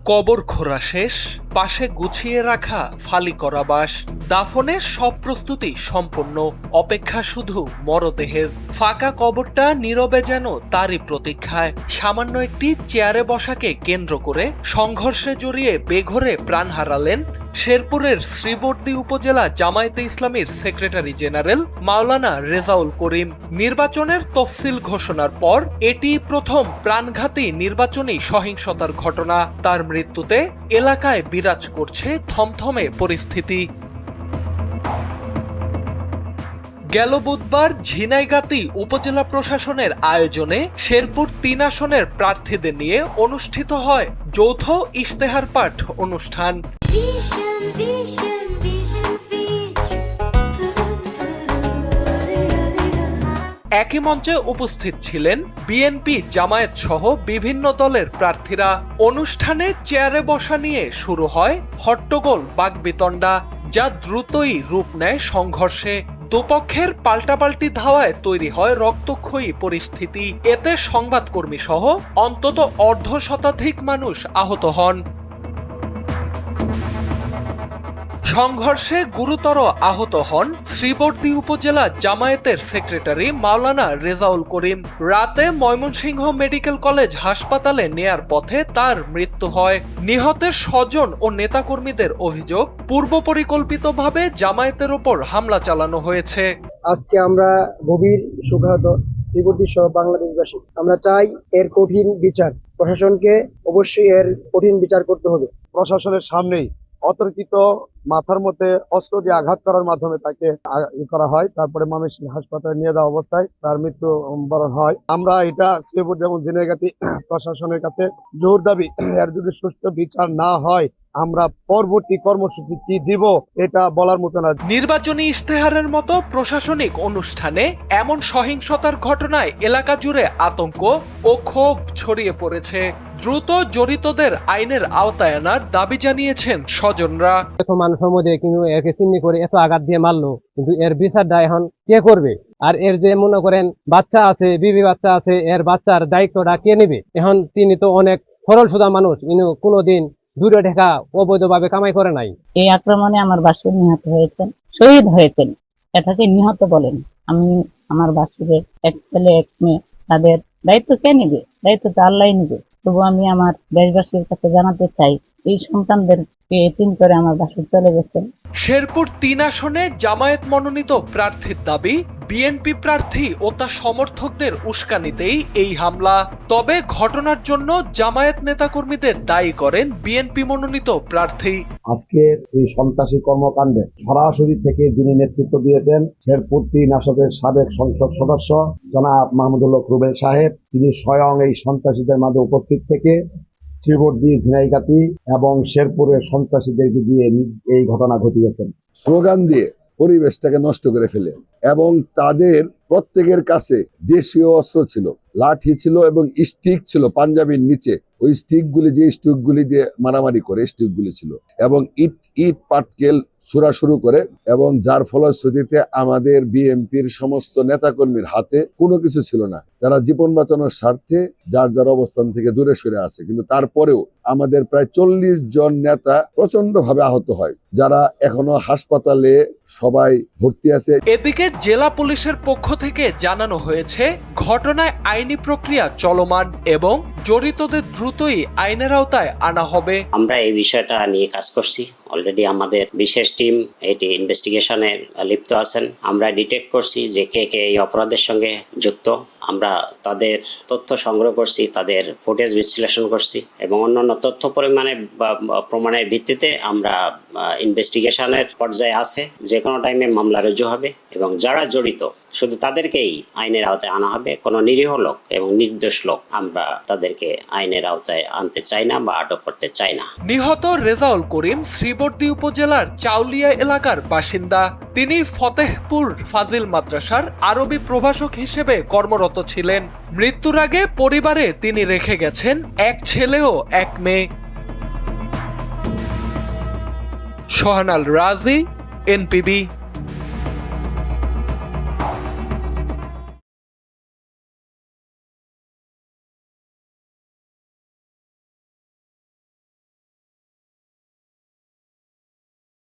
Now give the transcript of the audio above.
কবর খোঁড়া শেষ, পাশে গুছিয়ে রাখা ফালি করা বাস, দাফনের সব প্রস্তুতি সম্পন্ন, অপেক্ষা শুধু মরদেহের। ফাঁকা কবরটা নীরবে যেন তারই প্রতীক্ষায়। সামান্য একটি চেয়ারে বসাকে কেন্দ্র করে সংঘর্ষে জড়িয়ে বেঘোরে প্রাণ হারালেন শেরপুরের শ্রীবর্দী উপজেলা জামায়াতে ইসলামীর সেক্রেটারি জেনারেল মাওলানা রেজাউল করিম। নির্বাচনের তফসিল ঘোষণার পর এটি প্রথম প্রাণঘাতী নির্বাচনী সহিংসতার ঘটনা। তার মৃত্যুতে এলাকায় বিরাজ করছে থমথমে পরিস্থিতি। গেল বুধবার ঝিনাইগাতী উপজেলা প্রশাসনের আয়োজনে শেরপুর ৩ আসনের প্রার্থীদের নিয়ে অনুষ্ঠিত হয় যৌথ ইশতেহার পাঠ অনুষ্ঠান। একই মঞ্চে উপস্থিত ছিলেন বিএনপি, জামায়াত সহ বিভিন্ন দলের প্রার্থীরা। অনুষ্ঠানে চেয়ারে বসা নিয়ে শুরু হয় হট্টগোল বাকবিতণ্ডা, যা দ্রুতই রূপ নেয় সংঘর্ষে। দুপক্ষের পাল্টাপাল্টি ধাওয়ায় তৈরি হয় রক্তক্ষয়ী পরিস্থিতি। এতে সংবাদকর্মী সহ অন্তত অর্ধশতাধিক মানুষ আহত হন। সংঘর্ষে গুরুতর আহত হন শ্রীবর্দী উপজেলা জামায়াতের সেক্রেটারি মাওলানা রেজাউল করিম। রাতে ময়মনসিংহ মেডিকেল কলেজ হাসপাতালে নেয়ার পথে তার মৃত্যু হয়। নিহতের স্বজন ও নেতাকর্মীদের অভিযোগ, পূর্ব পরিকল্পিতভাবে জামায়াতের ওপর হামলা চালানো হয়েছে। আজকে আমরা গভীর শোকাহত শ্রীবর্দী সহ বাংলাদেশবাসী। আমরা চাই এর কঠিন বিচার। প্রশাসনকে অবশ্যই এর কঠিন বিচার করতে হবে। প্রশাসনের সামনেই অতর্কিত মাথার মধ্যে অস্ত্র দিয়ে আঘাত করার মাধ্যমে তাকে করা হয়। তারপরে ময়মনসিংহ হাসপাতালে নিয়ে যাওয়া অবস্থায় তার মৃত্যু বরণ হয়। আমরা এটা শ্রীবর্দী এবং ঝিনাইগাতী প্রশাসনের কাছে জোর দাবি, এর যদি সুষ্ঠু বিচার না হয় আমরা পরবর্তী কর্মসূচি কি দিব এটা বলার মতো না। নির্বাচনী ইশতেহারের মতো প্রশাসনিক অনুষ্ঠানে এমন সহিংসতার ঘটনায় এলাকা জুড়ে আতঙ্ক ও ক্ষোভ ছড়িয়ে পড়েছে। দ্রুত জড়িতদের আইনের আওতায় আনার দাবি জানিয়েছেন স্বজনরা। এত মানুষের মধ্যে কিন্তু একে চিহ্নি করে এত আঘাত দিয়ে মারলো, কিন্তু এর বিচারটা এখন কে করবে? আর এর যে মনে করেন বাচ্চা আছে, বিবি বাচ্চা আছে, এর বাচ্চার দায়িত্বটা কে নেবে? এখন তিনি তো অনেক সরল সোজা মানুষ, কিন্তু কোনোদিন দূরে ঢাকা অবৈধভাবে কামাই করে নাই। এই আক্রমণে আমার বাসুর নিহত হয়েছেন, শহীদ হয়েছেন। এটাকে নিহত বলেন। আমি আমার বাসুরের এক ছেলে এক মেয়ে, তাদের দায়িত্ব কে নিবে? দায়িত্ব তো আল্লাহ নিবে। তবু আমি আমার দেশবাসীর কাছে জানাতে চাই, এই সন্তানদেরকে এতিম করে আমার বাসুর চলে গেছেন। শেরপুর ৩ আসনে জামায়াত মনোনীত প্রার্থীর দাবি, বিএনপি প্রার্থী ও তার সমর্থকদের উস্কানিতেই এই হামলা। তবে ঘটনার জন্য জামায়াত নেতাকর্মীদের দায়ী করেন বিএনপি মনোনীত প্রার্থী। আজকে এই সন্ত্রাসী কর্মকাণ্ডে সরাসরি থেকে যিনি নেতৃত্ব দিয়েছেন শেরপুর ৩ আসনের সাবেক সংসদ সদস্য জনাব মাহমুদুল হক রুবেল সাহেব, তিনি স্বয়ং এই সন্ত্রাসীদের মাঝে উপস্থিত থেকে শ্রীবর্দী, ঝিনাইগাতী এবং শেরপুরের সন্ত্রাসীদেরকে দিয়ে এই ঘটনা ঘটিয়েছেন। স্লোগান দিয়ে পরিবেশটাকে নষ্ট করে ফেলে এবং তাদের প্রত্যেকের কাছে দেশীয় অস্ত্র ছিল, লাঠি ছিল এবং স্টিক ছিল পাঞ্জাবির নিচে। ওই স্টিকগুলি, যে স্টিকগুলি দিয়ে মারামারি করে স্টিকগুলি ছিল, এবং ইট পাটকেল ছোড়া শুরু করে, এবং যার ফলশ্রুতিতে আমাদের বিএনপির সমস্ত নেতাকর্মীর হাতে কোনো কিছু ছিল না। তারা জীবন বাঁচানোর স্বার্থে যার যার অবস্থান থেকে দূরে সরে আসে, কিন্তু তারপরেও আমাদের প্রায় ৪০ জন নেতা প্রচন্ড ভাবে আহত হয়, যারা এখনো হাসপাতালে সবাই ভর্তি আছে। এদিকে জেলা পুলিশের পক্ষ থেকে জানানো হয়েছে ঘটনায় আইনি প্রক্রিয়া চলমান এবং জড়িতদের দ্রুতই আইনের আওতায় আনা হবে। আমরা এই বিষয়টা নিয়ে কাজ করছি। অলরেডি আমাদের বিশেষ টিম এটি ইনভেস্টিগেশনে লিপ্ত আছেন। আমরা ডিটেক্ট করছি যে কে কে এই অপরাধের সঙ্গে যুক্ত। আমরা তাদের তথ্য সংগ্রহ করছি, তাদের ফুটেজ বিশ্লেষণ করছি এবং অন্যান্য তথ্য প্রমাণের ভিত্তিতে আমরা ইনভেস্টিগেশনের পর্যায়ে আছে। যে কোনো টাইমে মামলা রুজু হবে এবং যারা জড়িত শুধু তাদেরকেই আইনের আওতায় আনা হবে। কোনো নিরীহ লোক এবং নির্দোষ লোক আমরা তাদেরকে আইনের আওতায় আনতে চাই না বা আটক করতে চাই না। নিহত রেজাউল করিম শ্রীবর্দী উপজেলার চাউলিয়া এলাকার বাসিন্দা। তিনি ফতেহপুর ফাজিল মাদ্রাসার আরবি প্রভাষক হিসেবে কর্মরত ছিলেন। মৃত্যুর আগে পরিবারে তিনি রেখে গেছেন এক ছেলে ও এক মেয়ে। সোহানাল রাজি, এনপিবি।